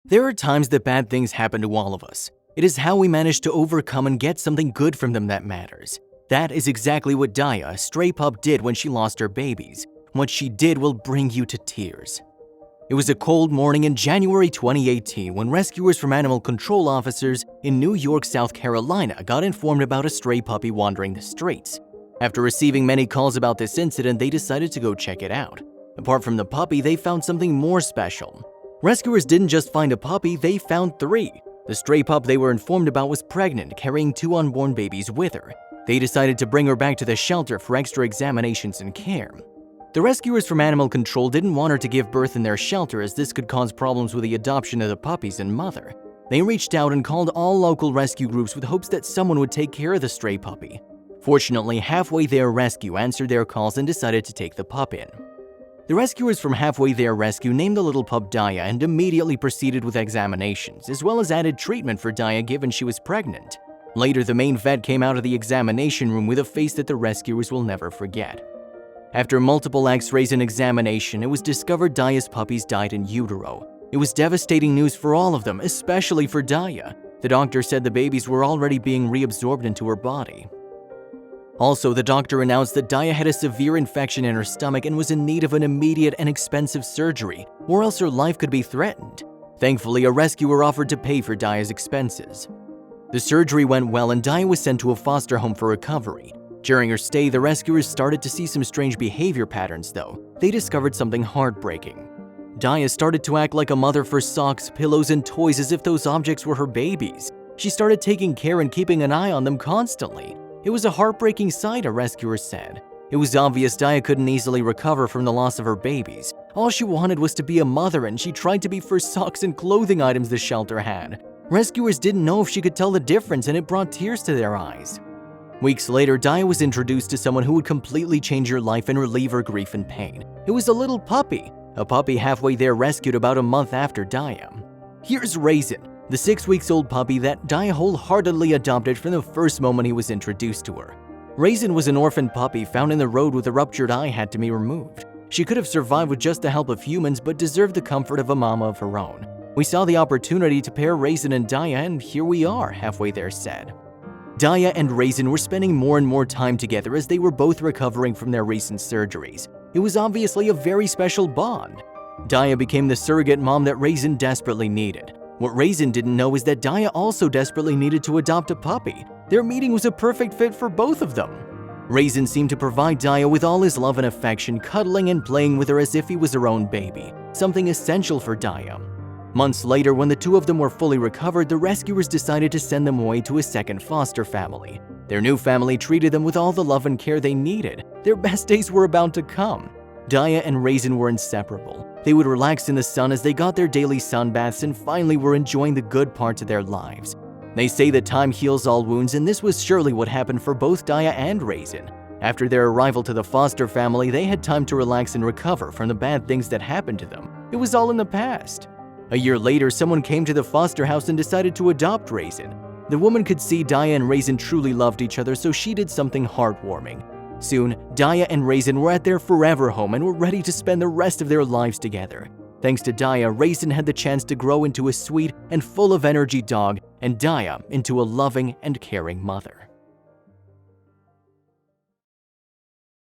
There are times that bad things happen to all of us. It is how we manage to overcome and get something good from them that matters. That is exactly what Daya, a stray pup, did when she lost her babies. What she did will bring you to tears. It was a cold morning in January 2018 when rescuers from animal control officers in New York, South Carolina got informed about a stray puppy wandering the streets. After receiving many calls about this incident, they decided to go check it out. Apart from the puppy, they found something more special. Rescuers didn't just find a puppy, they found 3. The stray pup they were informed about was pregnant, carrying 2 unborn babies with her. They decided to bring her back to the shelter for extra examinations and care. The rescuers from animal control didn't want her to give birth in their shelter, as this could cause problems with the adoption of the puppies and mother. They reached out and called all local rescue groups with hopes that someone would take care of the stray puppy. Fortunately, Halfway There Rescue answered their calls and decided to take the pup in. The rescuers from Halfway There Rescue named the little pup Daya and immediately proceeded with examinations, as well as added treatment for Daya given she was pregnant. Later, the main vet came out of the examination room with a face that the rescuers will never forget. After multiple x-rays and examination, it was discovered Daya's puppies died in utero. It was devastating news for all of them, especially for Daya. The doctor said the babies were already being reabsorbed into her body. Also, the doctor announced that Daya had a severe infection in her stomach and was in need of an immediate and expensive surgery, or else her life could be threatened. Thankfully, a rescuer offered to pay for Daya's expenses. The surgery went well and Daya was sent to a foster home for recovery. During her stay, the rescuers started to see some strange behavior patterns though. They discovered something heartbreaking. Daya started to act like a mother for socks, pillows, and toys as if those objects were her babies. She started taking care and keeping an eye on them constantly. It was a heartbreaking sight, a rescuer said. It was obvious Daya couldn't easily recover from the loss of her babies. All she wanted was to be a mother, and she tried to be for socks and clothing items the shelter had. Rescuers didn't know if she could tell the difference, and it brought tears to their eyes. Weeks later, Daya was introduced to someone who would completely change her life and relieve her grief and pain. It was a little puppy, a puppy Halfway There rescued about a month after Daya. Here's Raisin, the 6-week-old puppy that Daya wholeheartedly adopted from the first moment he was introduced to her. Raisin was an orphaned puppy found in the road with a ruptured eye had to be removed. She could have survived with just the help of humans, but deserved the comfort of a mama of her own. We saw the opportunity to pair Raisin and Daya, and here we are, Halfway There said. Daya and Raisin were spending more and more time together as they were both recovering from their recent surgeries. It was obviously a very special bond. Daya became the surrogate mom that Raisin desperately needed. What Raisin didn't know is that Daya also desperately needed to adopt a puppy. Their meeting was a perfect fit for both of them. Raisin seemed to provide Daya with all his love and affection, cuddling and playing with her as if he was her own baby, something essential for Daya. Months later, when the two of them were fully recovered, the rescuers decided to send them away to a second foster family. Their new family treated them with all the love and care they needed. Their best days were about to come. Daya and Raisin were inseparable. They would relax in the sun as they got their daily sunbaths and finally were enjoying the good parts of their lives. They say that time heals all wounds, and this was surely what happened for both Daya and Raisin. After their arrival to the foster family, they had time to relax and recover from the bad things that happened to them. It was all in the past. A year later, someone came to the foster house and decided to adopt Raisin. The woman could see Daya and Raisin truly loved each other, so she did something heartwarming. Soon, Daya and Raisin were at their forever home and were ready to spend the rest of their lives together. Thanks to Daya, Raisin had the chance to grow into a sweet and full of energy dog, and Daya into a loving and caring mother.